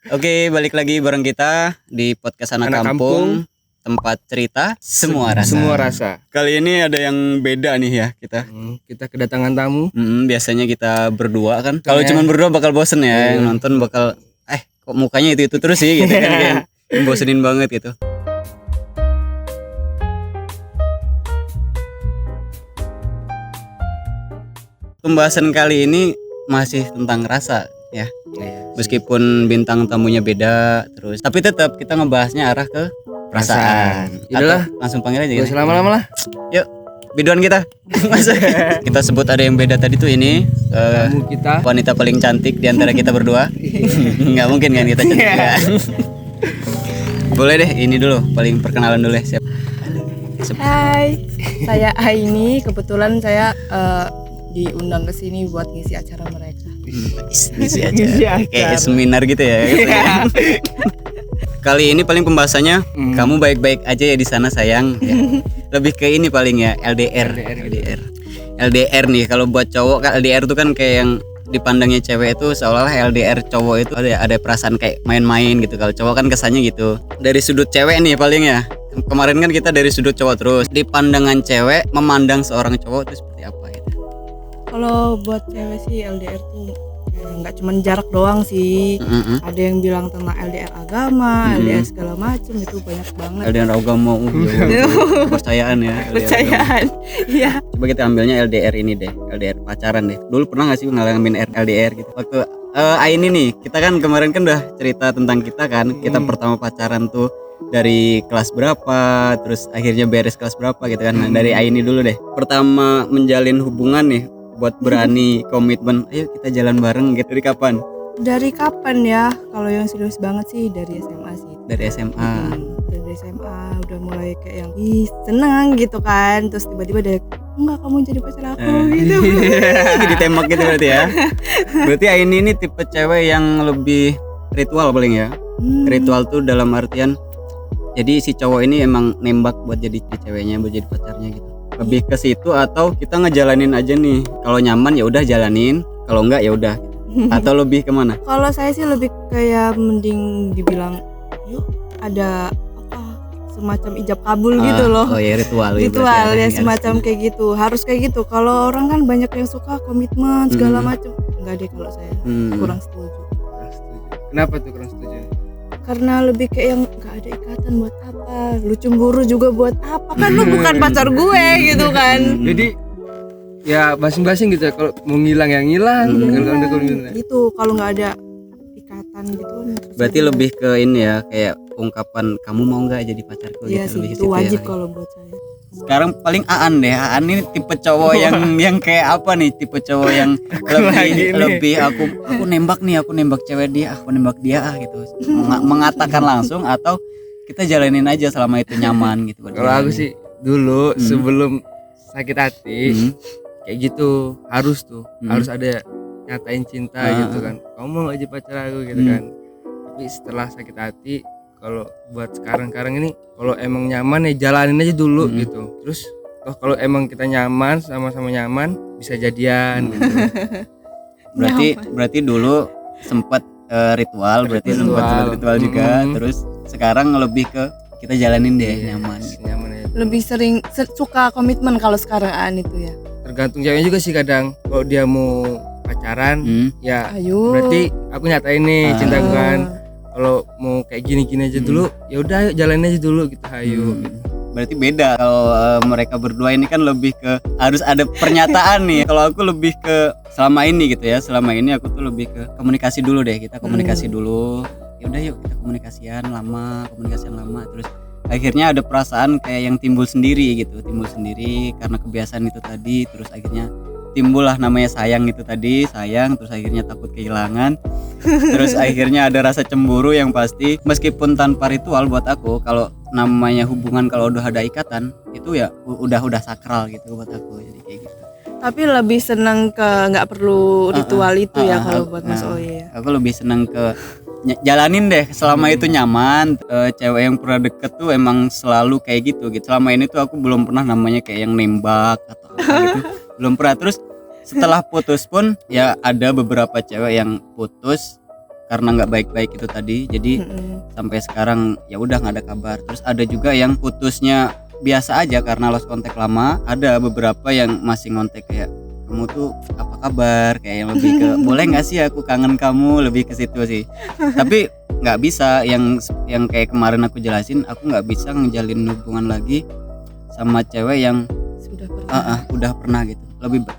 Oke, balik lagi bareng kita di podcast Anak Kampung, tempat cerita semua rasa. Kali ini ada yang beda nih ya kita. Kita kedatangan tamu. Biasanya kita berdua kan. Kalau cuma berdua bakal bosen ya, yang nonton bakal kok mukanya itu terus sih gitu kan, kayak bosenin banget gitu. Pembahasan kali ini masih tentang rasa ya. Meskipun bintang tamunya beda terus, tapi tetap kita ngebahasnya arah ke perasaan. Yaudahlah, langsung panggil aja. Gak usah lama-lama lah. Yuk, biduan kita. Kita sebut ada yang beda tadi tuh ini Tamu kita wanita paling cantik di antara kita berdua. Nggak mungkin kan kita cantik ya. Boleh deh, ini dulu paling perkenalan dulu ya. Siap. Hai, saya Aini. Kebetulan saya diundang ke sini buat ngisi acara mereka. Ngisi aja. Kayak seminar gitu ya. Kali ini paling pembahasannya kamu baik-baik aja ya di sana sayang. Ya. Lebih ke ini paling ya LDR. LDR nih kalau buat cowok kan LDR tuh kan kayak yang dipandangnya cewek itu seolah-olah LDR cowok itu ada perasaan kayak main-main gitu. Kalau cowok kan kesannya gitu. Dari sudut cewek nih paling ya. Kemarin kan kita dari sudut cowok terus. Di pandangan cewek memandang seorang cowok itu seperti apa gitu. Kalau buat cewek sih LDR tuh nggak cuman jarak doang sih. Ada yang bilang tentang LDR agama, LDR segala macem, itu banyak banget. LDR agama, kepercayaan ya. Kepercayaan, iya. Coba kita ambilnya LDR ini deh, LDR pacaran deh. Dulu pernah nggak sih ngalamin LDR gitu? Waktu ini nih, kita kan kemarin kan udah cerita tentang kita kan. Kita pertama pacaran tuh dari kelas berapa, terus akhirnya beres kelas berapa gitu kan. Nah, dari Aini dulu deh. Pertama menjalin hubungan nih, buat berani komitmen, ayo kita jalan bareng gitu. Dari kapan? Dari kapan ya? Kalau yang serius banget sih dari SMA sih. Dari SMA. Dari SMA udah mulai kayak yang seneng gitu kan. Terus tiba-tiba ada, enggak kamu jadi pacar aku gitu. Ditembak gitu berarti ya. Berarti Aini ini tipe cewek yang lebih ritual paling ya. Ritual tuh dalam artian jadi si cowok ini emang nembak buat jadi ceweknya, buat jadi pacarnya gitu. Lebih ke situ atau kita ngejalanin aja nih, kalau nyaman ya udah jalanin, kalau enggak ya udah gitu. Atau lebih kemana? Kalau saya sih lebih kayak mending dibilang yuk ada apa semacam ijab kabul gitu loh. Oh ya ritual ya semacam kayak gitu, harus kayak gitu. Kalau orang kan banyak yang suka komitmen segala macam, enggak deh kalau saya kurang setuju. Kenapa tuh kurang setuju? Karena lebih kayak yang nggak ada ikatan buat apa, lu cemburu juga buat apa, kan lu bukan pacar gue gitu kan. Jadi ya basing-basing gitu ya, kalau mau ngilang ya ngilang, gitu. Kalau nggak ada ikatan gitu. Berarti lebih ke ini ya, kayak ungkapan kamu mau nggak jadi pacarku iya gitu. Sih, itu wajib ya, kalau buat saya. Sekarang paling Aan deh. Aan ini tipe cowok yang kayak apa nih? Tipe cowok yang lebih aku nembak cewek dia, aku nembak dia gitu. Mengatakan langsung atau kita jalanin aja selama itu nyaman gitu. Kalau aku sih dulu sebelum sakit hati kayak gitu harus ada nyatain cinta gitu kan. Kamu mau aja pacar aku gitu kan. Tapi setelah sakit hati, kalau buat sekarang ini kalau emang nyaman ya jalanin aja dulu gitu. Terus kalau emang kita nyaman, sama-sama nyaman, bisa jadian gitu. Berarti dulu sempat ritual juga. Terus sekarang lebih ke kita jalanin deh nyaman aja. Lebih sering suka komitmen kalau sekarang itu ya. Tergantung ceweknya juga sih kadang. Kalau dia mau pacaran ya ayo. Berarti aku nyatain nih cinta gue kan. Kalau mau kayak gini-gini aja dulu, ya udah jalanin aja dulu kita hayu. Berarti beda kalau mereka berdua ini kan lebih ke harus ada pernyataan nih. Kalau aku lebih ke selama ini gitu ya. Selama ini aku tuh lebih ke komunikasi dulu deh. Kita komunikasi dulu. Ya udah yuk kita komunikasian lama terus akhirnya ada perasaan kayak yang timbul sendiri karena kebiasaan itu tadi. Terus akhirnya timbullah namanya sayang itu tadi, terus akhirnya takut kehilangan. Terus akhirnya ada rasa cemburu yang pasti meskipun tanpa ritual. Buat aku kalau namanya hubungan kalau udah ada ikatan itu ya udah sakral gitu buat aku, jadi kayak gitu. Tapi lebih senang ke nggak perlu ritual itu ya kalau buat Mas Oye ya. Aku lebih senang ke jalanin deh selama itu nyaman. Cewek yang pernah deket tuh emang selalu kayak gitu. Selama ini tuh aku belum pernah namanya kayak yang nembak atau apa gitu. Belum pernah. Terus setelah putus pun ya ada beberapa cewek yang putus karena nggak baik-baik itu tadi, jadi sampai sekarang ya udah nggak ada kabar. Terus ada juga yang putusnya biasa aja karena lost kontak lama. Ada beberapa yang masih ngontek kayak, kamu tuh apa kabar, kayak yang lebih ke boleh nggak sih aku kangen kamu, lebih ke situ sih. Tapi nggak bisa, yang kayak kemarin aku jelasin, aku nggak bisa ngejalin hubungan lagi sama cewek yang udah pernah gitu.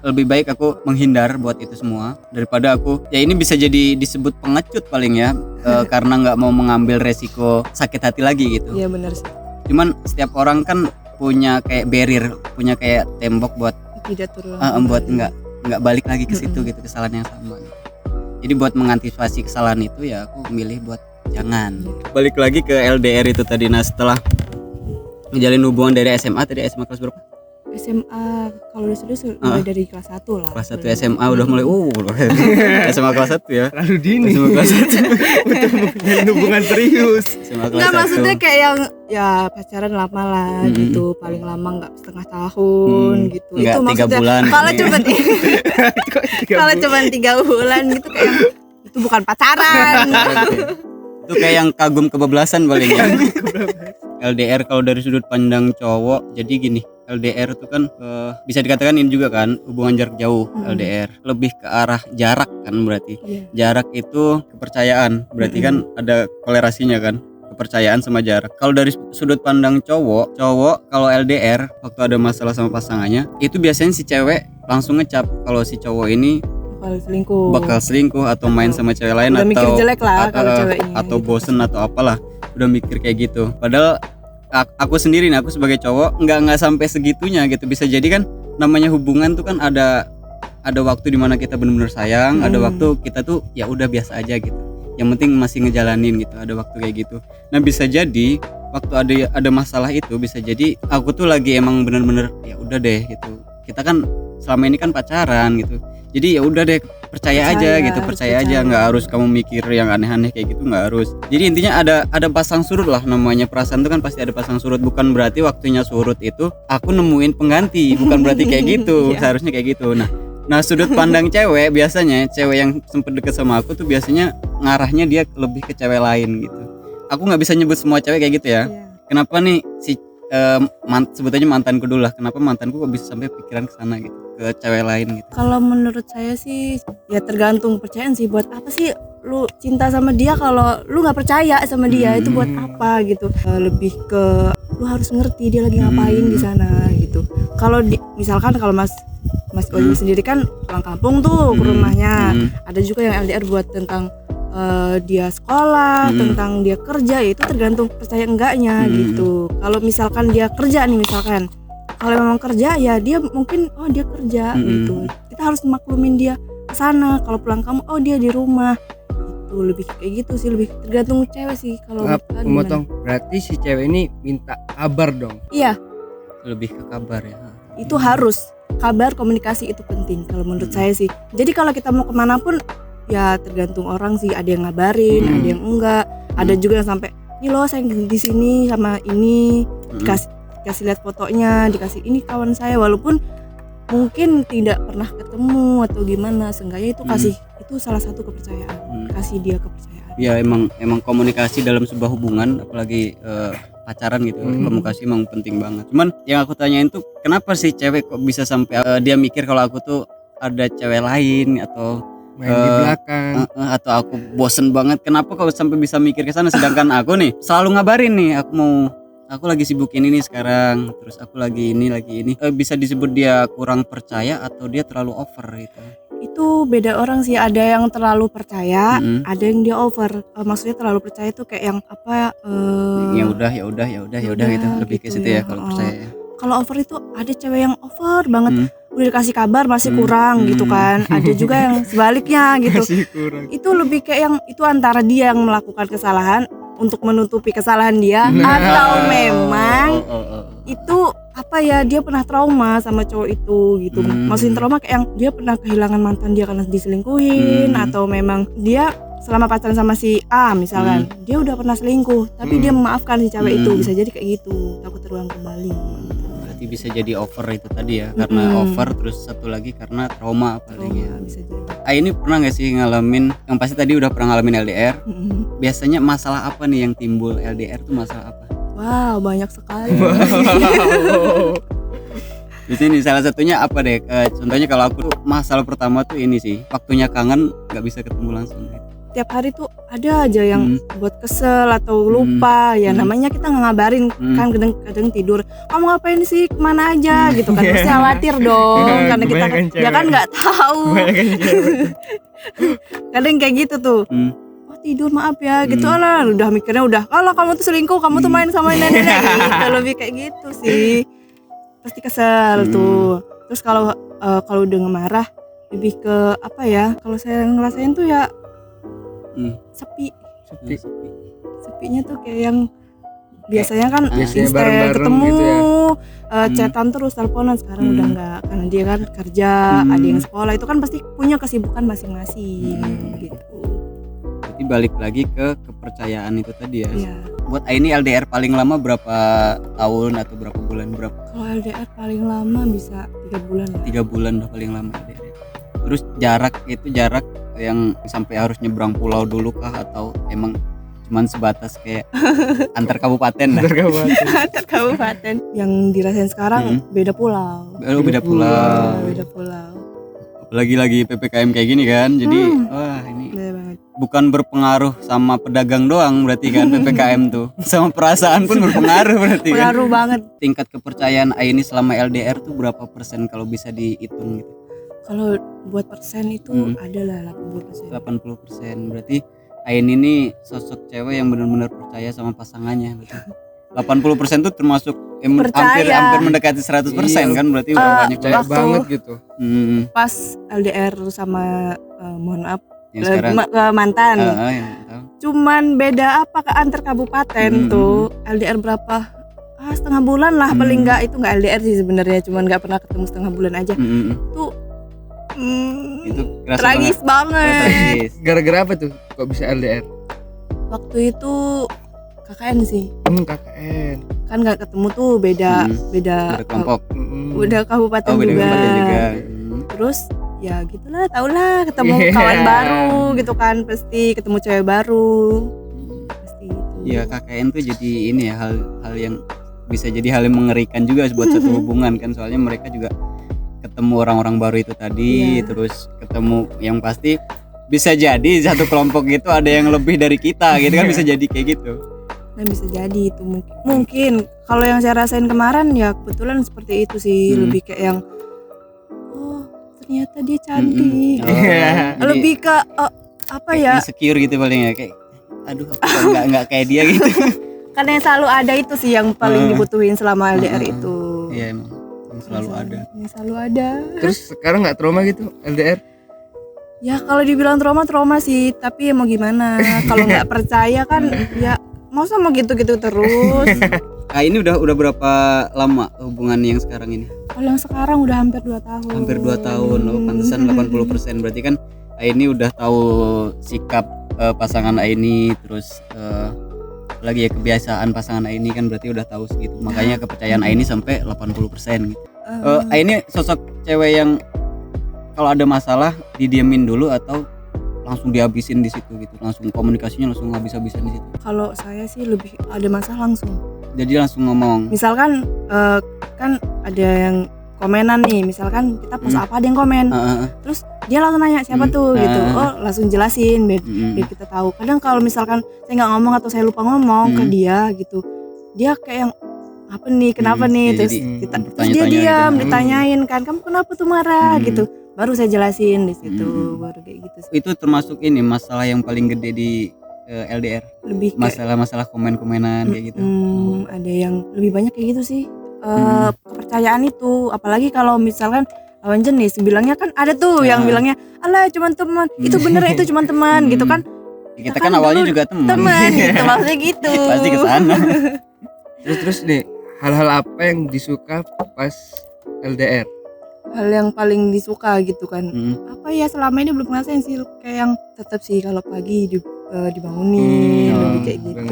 Lebih baik aku menghindar buat itu semua daripada aku, ya ini bisa jadi disebut pengecut paling ya, karena nggak mau mengambil resiko sakit hati lagi gitu. Iya benar sih. Cuman setiap orang kan punya kayak barrier, punya kayak tembok buat Tidak terulang. buat nggak balik lagi ke situ gitu, kesalahan yang sama gitu. Jadi buat mengantisipasi kesalahan itu ya aku milih buat jangan. Balik lagi ke LDR itu tadi. Nah setelah menjalin hubungan dari SMA, tadi SMA kelas berapa? SMA kalau udah mulai dari kelas 1 lah. Kelas 1 SMA udah mulai SMA kelas 1 ya. Terlalu dini. SMA kelas 1 untuk menjalin hubungan serius. SMA kelas Enggak, 1. maksudnya kayak yang ya pacaran lama lah gitu, paling lama enggak setengah tahun gitu. Nggak, Itu 3 maksudnya bulan. kalau cuma 3 bulan gitu kayak itu bukan pacaran. Itu kayak yang kagum kebablasan paling ya. LDR kalau dari sudut pandang cowok, jadi gini, LDR itu kan bisa dikatakan ini juga kan hubungan jarak jauh. LDR lebih ke arah jarak kan, berarti jarak itu kepercayaan, berarti kan ada kolerasinya kan, kepercayaan sama jarak. Kalau dari sudut pandang cowok kalau LDR waktu ada masalah sama pasangannya, itu biasanya si cewek langsung ngecap kalau si cowok ini bakal selingkuh atau main sama cewek lain, udah atau mikir jelek lah kalau cewek ini, atau bosen atau apalah, udah mikir kayak gitu. Padahal aku sendiri nih, aku sebagai cowok nggak sampai segitunya gitu. Bisa jadi kan namanya hubungan tuh kan ada waktu dimana kita benar-benar sayang, ada waktu kita tuh ya udah biasa aja gitu, yang penting masih ngejalanin gitu, ada waktu kayak gitu. Nah bisa jadi waktu ada masalah itu, bisa jadi aku tuh lagi emang bener-bener ya udah deh gitu, kita kan selama ini kan pacaran gitu, jadi ya udah deh percaya aja gitu, percaya aja, nggak harus kamu mikir yang aneh-aneh kayak gitu, nggak harus. Jadi intinya ada pasang surut lah, namanya perasaan itu kan pasti ada pasang surut. Bukan berarti waktunya surut itu aku nemuin pengganti, bukan berarti kayak gitu. Seharusnya kayak gitu. Nah sudut pandang cewek, biasanya cewek yang sempet deket sama aku tuh biasanya ngarahnya dia lebih ke cewek lain gitu. Aku nggak bisa nyebut semua cewek kayak gitu ya. Kenapa nih si sebutannya mantanku dulu lah, kenapa mantanku kok bisa sampai pikiran ke sana gitu, ke cewek lain gitu? Kalau menurut saya sih ya tergantung kepercayaan sih. Buat apa sih lu cinta sama dia kalau lu nggak percaya sama dia? Itu buat apa gitu? Lebih ke lu harus ngerti dia lagi ngapain di sana gitu. Kalau misalkan kalau Mas Oli sendiri kan pulang kampung tuh ke rumahnya, ada juga yang LDR buat tentang dia sekolah, tentang dia kerja, ya itu tergantung percaya enggaknya gitu. Kalau misalkan dia kerja nih, misalkan kalau memang kerja ya dia mungkin dia kerja gitu, kita harus maklumin dia ke sana. Kalau pulang kamu dia di rumah, itu lebih kayak gitu sih, lebih tergantung cewek sih. Kalau memotong, berarti si cewek ini minta kabar dong? Iya, lebih ke kabar ya. Itu harus kabar, komunikasi itu penting kalau menurut saya sih. Jadi kalau kita mau kemana pun ya tergantung orang sih, ada yang ngabarin, ada yang enggak, ada juga yang sampai ini loh saya di sini sama ini, dikasih lihat fotonya, dikasih ini kawan saya, walaupun mungkin tidak pernah ketemu atau gimana, seenggaknya itu kasih, itu salah satu kepercayaan, kasih dia kepercayaan. Ya emang komunikasi dalam sebuah hubungan, apalagi pacaran gitu, komunikasi emang penting banget. Cuman yang aku tanyain tuh, kenapa sih cewek kok bisa sampai dia mikir kalau aku tuh ada cewek lain atau main di belakang, atau aku bosen banget, kenapa kau sampai bisa mikir ke sana, sedangkan aku nih selalu ngabarin nih, aku lagi sibuk ini nih sekarang, terus aku lagi ini. Bisa disebut dia kurang percaya atau dia terlalu over gitu? Itu beda orang sih, ada yang terlalu percaya, ada yang dia over. Maksudnya terlalu percaya tuh kayak yang apa? Ya udah gitu, lebih ke situ ya kalau percaya. Kalau over itu ada cewek yang over banget, udah dikasih kabar masih kurang gitu kan. Ada juga yang sebaliknya gitu. Itu lebih kayak yang itu antara dia yang melakukan kesalahan untuk menutupi kesalahan dia, atau memang itu apa ya, dia pernah trauma sama cowok itu gitu. Maksudnya trauma kayak yang dia pernah kehilangan mantan dia karena diselingkuhin, atau memang dia selama pacaran sama si A misalkan, dia udah pernah selingkuh tapi dia memaafkan si cewek itu, bisa jadi kayak gitu, takut terulang kembali. Berarti berarti bisa jadi over itu tadi ya, karena over, terus satu lagi karena trauma paling ya. Bisa jadi. Ini pernah nggak sih ngalamin, yang pasti tadi udah pernah ngalamin LDR, biasanya masalah apa nih yang timbul LDR tuh, masalah apa? Wow, banyak sekali. Di sini salah satunya apa deh? Contohnya kalau aku tuh masalah pertama tuh ini sih, waktunya kangen nggak bisa ketemu langsung. Tiap hari tuh ada aja yang buat kesel atau lupa, ya namanya kita nggak ngabarin kan, kadang tidur, kamu ngapain sih, kemana aja gitu kan, pasti khawatir dong karena kita ya kan nggak tahu. Kadang kayak gitu tuh, oh tidur maaf ya gitu lah, udah mikirnya udah kalau kamu tuh selingkuh, kamu tuh main sama nenek gitu, lebih kayak gitu sih, pasti kesel tuh. Terus kalau udah marah lebih ke apa ya, kalau saya ngerasain tuh ya sepinya tuh kayak yang biasanya kan instan ketemu gitu ya. chatan terus, teleponan, sekarang udah enggak, karena dia kan kerja, ada yang sekolah, itu kan pasti punya kesibukan masing-masing gitu. Berarti balik lagi ke kepercayaan itu tadi ya. Iya. Buat ini LDR paling lama berapa tahun atau berapa bulan? Kalau LDR paling lama bisa 3 bulan lah. 3 bulan udah paling lama LDR. Terus jarak yang sampai harus nyebrang pulau dulu kah, atau emang cuman sebatas kayak antar kabupaten lah? Antar kabupaten. Yang dirasain sekarang beda pulau. Beda pulau. Beda pulau. Lagi PPKM kayak gini kan, jadi wah ini Beda banget. bukan berpengaruh sama pedagang doang berarti kan PPKM tuh, sama perasaan pun berpengaruh berarti kan. Pengaruh banget. Tingkat kepercayaan Aini selama LDR tuh berapa persen kalau bisa dihitung gitu? Kalau buat persen itu adalah 80%. 80%. Berarti Aini ini sosok cewek yang benar-benar percaya sama pasangannya. 80% tuh termasuk hampir mendekati 100% kan, berarti udah banyak percaya cewek banget gitu. Pas LDR sama mohon maaf yang sekarang mantan. yang tahu. Cuman beda apa ke antar kabupaten tuh. LDR berapa? Setengah bulan lah paling enggak, itu enggak LDR sih sebenarnya, cuman enggak pernah ketemu setengah bulan aja. Tuh itu tragis banget. Tragis. Gara-gara apa tuh kok bisa LDR? Waktu itu KKN sih. KKN. Kan nggak ketemu tuh, beda kelompok. Udah kabupaten Beda juga. kabupaten juga. Terus ya gitulah, taulah ketemu kawan baru gitu kan, pasti ketemu cewek baru. Pasti gitu. Ya KKN tuh jadi ini ya, hal yang bisa jadi hal yang mengerikan juga buat satu hubungan kan, soalnya mereka juga ketemu orang-orang baru itu tadi, terus ketemu yang pasti bisa jadi satu kelompok gitu ada yang lebih dari kita gitu kan, bisa jadi kayak gitu. Nah bisa jadi itu mungkin kalau yang saya rasain kemarin ya kebetulan seperti itu sih, lebih kayak yang oh ternyata dia cantik. Lebih ke apa ya, insecure gitu paling ya, kayak aduh aku nggak kayak dia gitu. karena yang selalu ada itu sih yang paling dibutuhin selama LDR itu. Iya emang selalu ada. Yang selalu ada. Terus sekarang nggak trauma gitu LDR? Ya kalau dibilang trauma sih, tapi ya mau gimana, kalau nggak percaya kan ya masa mau gitu-gitu terus. Nah ini udah berapa lama hubungan yang sekarang ini? Kalau yang sekarang udah hampir 2 tahun. Hampir 2 tahun, pantesan 80%. Berarti kan Aini udah tahu sikap pasangan Aini, terus lagi ya kebiasaan pasangan Aini kan, berarti udah tahu segitu. Makanya kepercayaan Aini sampai 80% gitu. Aini sosok cewek yang kalau ada masalah didiemin dulu atau langsung dihabisin di situ gitu, langsung komunikasinya langsung habis-habisan di situ? Kalau saya sih lebih ada masalah langsung. Jadi langsung ngomong. Misalkan kan ada yang komenan nih, misalkan kita post apa ada yang komen, terus dia langsung nanya siapa tuh gitu, oh langsung jelasin biar kita tahu. Kadang kalau misalkan saya nggak ngomong atau saya lupa ngomong ke dia gitu, dia kayak yang apa nih, kenapa nih, terus dia diam, ditanyain kan, kamu kenapa tuh marah gitu, baru saya jelasin di situ, baru kayak gitu. Itu termasuk ini masalah yang paling gede di LDR, lebih masalah komen-komenan kayak gitu. Ada yang lebih banyak kayak gitu sih, kepercayaan itu, apalagi kalau misalkan lawan jenis bilangnya kan ada tuh yang bilangnya alah cuma teman, itu bener itu cuma teman gitu kan. Kita kan awalnya juga teman gitu, maksudnya gitu. Pasti ke sana. Terus nih, hal-hal apa yang disuka pas LDR? Hal yang paling disuka gitu kan, apa ya, selama ini belum ngerasain sih, kayak yang tetap sih kalau pagi dibangunin, lebih kayak gitu.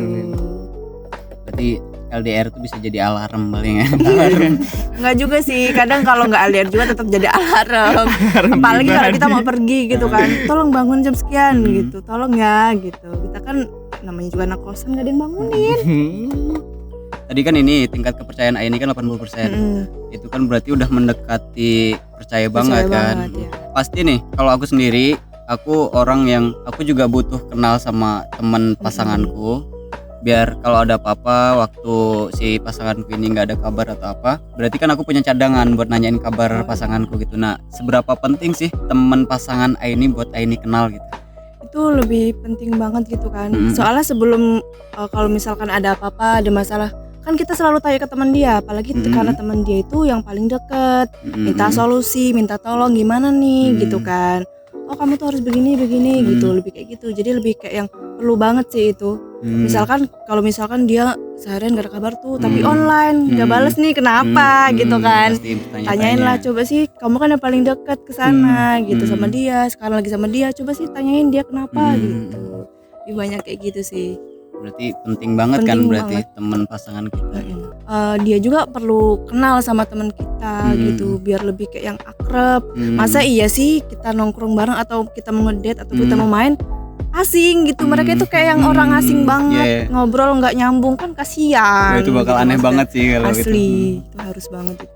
Berarti LDR tuh bisa jadi alarm paling ya. Alarm. Nggak juga sih, kadang kalau nggak LDR juga tetap jadi alarm. Apalagi kalau kita mau pergi gitu kan, tolong bangun jam sekian gitu, tolong ya gitu. Kita kan namanya juga anak kosan, nggak ada yang bangunin. Tadi kan ini tingkat kepercayaan Aini kan 80%. Itu kan berarti udah mendekati percaya banget kan. Ya. Pasti nih kalau aku sendiri, aku orang yang aku juga butuh kenal sama teman pasanganku. Biar kalau ada apa-apa waktu si pasanganku ini nggak ada kabar atau apa, berarti kan aku punya cadangan buat nanyain kabar pasanganku gitu. Nah, seberapa penting sih teman pasangan Aini buat Aini kenal gitu? Itu lebih penting banget gitu kan. Soalnya sebelum kalau misalkan ada apa-apa, ada masalah, kan kita selalu tanya ke teman dia, apalagi karena teman dia itu yang paling deket, minta solusi, minta tolong gimana nih gitu kan. Oh kamu tuh harus begini gitu, lebih kayak gitu. Jadi lebih kayak yang perlu banget sih itu. Misalkan kalau misalkan dia seharian gak ada kabar tuh, tapi online nggak bales nih kenapa gitu kan. Tanyain lah, coba sih kamu kan yang paling deket ke sana gitu sama dia, sekarang lagi sama dia, coba sih tanyain dia kenapa gitu. Lebih banyak kayak gitu sih. Berarti penting banget kan berarti teman pasangan kita. Dia juga perlu kenal sama teman kita gitu, biar lebih kayak yang akrab. Masa iya sih kita nongkrong bareng atau kita mau ngedate atau kita mau main asing gitu. Mereka itu kayak yang orang asing banget, ngobrol nggak nyambung kan kasihan. Itu bakal gitu, aneh banget sih kalau asli itu harus banget itu.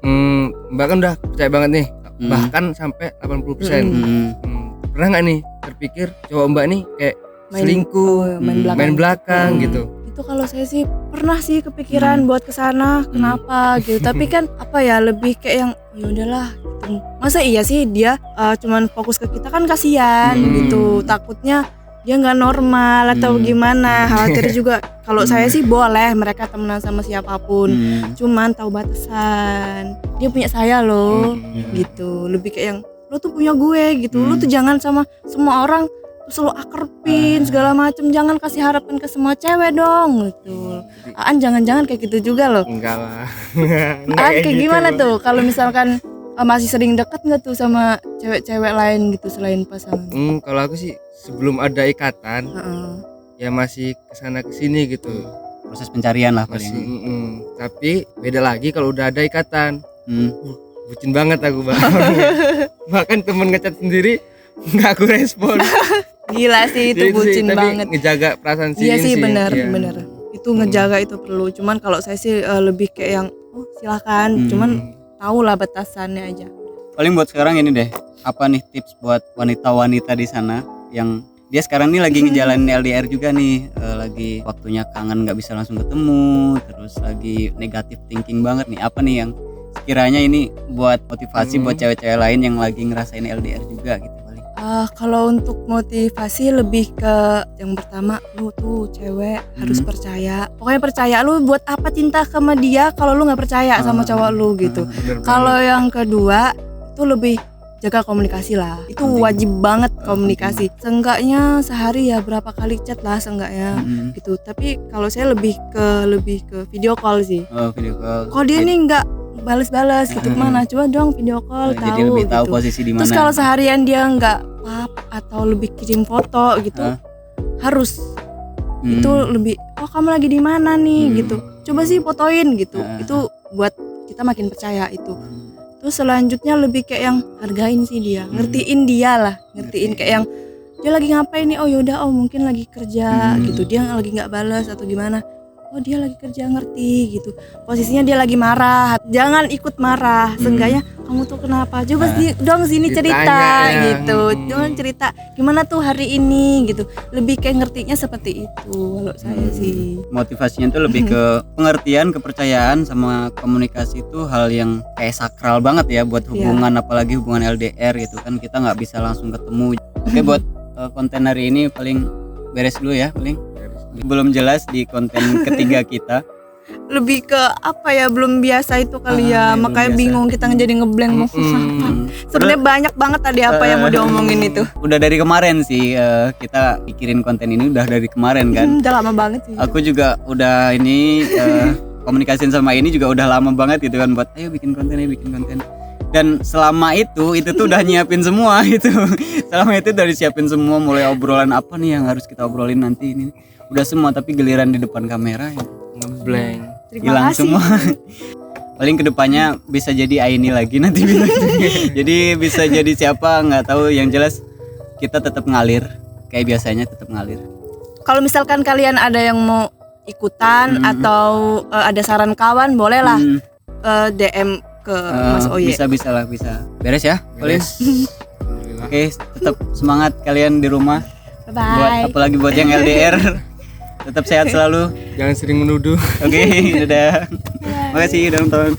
Mbak kan udah percaya banget nih, bahkan sampai 80%. Pernah nggak nih terpikir cowok Mbak nih kayak selingkuh, main belakang gitu? Itu kalau saya sih pernah sih kepikiran buat kesana, kenapa gitu. Tapi kan apa ya, lebih kayak yang ya udahlah gitu. Masa iya sih dia cuman fokus ke kita, kan kasihan gitu. Takutnya dia nggak normal atau gimana. Khawatir juga. Kalau saya sih boleh mereka temenan sama siapapun, cuman tahu batasan. Dia punya saya loh, gitu. Lebih kayak yang lo tuh punya gue gitu. Lo tuh jangan sama semua orang selalu akrepin segala macem, jangan kasih harapan ke semua cewek dong gitu. Aan jangan-jangan kayak gitu juga loh. Enggak lah. Aan kayak gimana tuh kalau misalkan masih sering dekat nggak tuh sama cewek-cewek lain gitu selain pasangan? Kalau aku sih sebelum ada ikatan ya masih kesana kesini gitu, proses pencarian lah masih. paling. Tapi beda lagi kalau udah ada ikatan. Bucin banget aku bahkan temen ngechat sendiri nggak aku respon. Gila sih itu bucin tapi banget. Ngejaga perasaan sih. Iya sih benar. Iya. Itu ngejaga itu perlu. Cuman kalau saya sih lebih kayak yang silakan. Cuman tahu lah batasannya aja. Paling buat sekarang ini deh, apa nih tips buat wanita-wanita di sana yang dia sekarang nih lagi ngejalanin LDR juga nih, lagi waktunya kangen nggak bisa langsung ketemu, terus lagi negatif thinking banget nih. Apa nih yang sekiranya ini buat motivasi buat cewek-cewek lain yang lagi ngerasain LDR juga gitu? Kalau untuk motivasi lebih ke yang pertama, lu tuh cewek harus percaya. Pokoknya percaya. Lu buat apa cinta sama dia kalau lu nggak percaya sama cowok lu gitu. Kalau yang kedua itu lebih jaga komunikasi lah. Itu wajib banget komunikasi. Seenggaknya sehari ya berapa kali chat lah seenggaknya gitu. Tapi kalau saya lebih ke video call sih. Video call. Kalau dia nih nggak balas gitu kemana, coba dong video call, jadi lebih tahu gitu. posisi di mana. Terus kalau seharian dia nggak pap atau lebih kirim foto gitu, harus itu lebih kamu lagi di mana nih gitu, coba sih fotoin gitu. Itu buat kita makin percaya itu. Terus selanjutnya lebih kayak yang hargain sih dia, ngertiin dia lah, ngertiin kayak yang dia lagi ngapain nih, oh yaudah mungkin lagi kerja gitu, dia lagi nggak balas atau gimana. Oh dia lagi kerja, ngerti gitu. Posisinya dia lagi marah, jangan ikut marah. Seenggaknya kamu tuh kenapa? Coba dong sini cerita gitu. Jangan cerita gimana tuh hari ini gitu. Lebih kayak ngertinya seperti itu kalau saya sih. Motivasinya tuh lebih ke pengertian, kepercayaan sama komunikasi itu hal yang kayak sakral banget ya buat hubungan, apalagi hubungan LDR gitu kan, kita nggak bisa langsung ketemu. Oke, buat konten hari ini paling beres dulu ya, paling belum jelas di konten ketiga kita. Lebih ke apa ya, belum biasa itu kali ya, makanya bingung kita jadi ngeblank mau apa. Sebenarnya banyak banget tadi apa yang mau diomongin itu. Udah dari kemarin sih kita pikirin konten ini udah dari kemarin kan. Udah lama banget sih. Aku juga udah ini komunikasiin sama ini juga udah lama banget gitu kan, buat ayo bikin konten. Dan selama itu tuh udah nyiapin semua itu. Selama itu udah disiapin semua, mulai obrolan apa nih yang harus kita obrolin nanti ini. Udah semua, tapi giliran di depan kamera ya ngeblank. Terima hilang kasih. semua. Paling kedepannya bisa jadi Aini lagi nanti bilang. Jadi bisa jadi siapa nggak tahu, yang jelas kita tetap ngalir kayak biasanya, tetap ngalir. Kalau misalkan kalian ada yang mau ikutan atau ada saran kawan, bolehlah DM ke Mas Oye. Bisa lah, bisa. Beres ya, paling. Alhamdulillah. Oke, tetap semangat kalian di rumah. Bye Buat bye. apalagi buat yang LDR. Tetap sehat selalu. Jangan sering menuduh. Oke, dadah. Makasih udah nonton.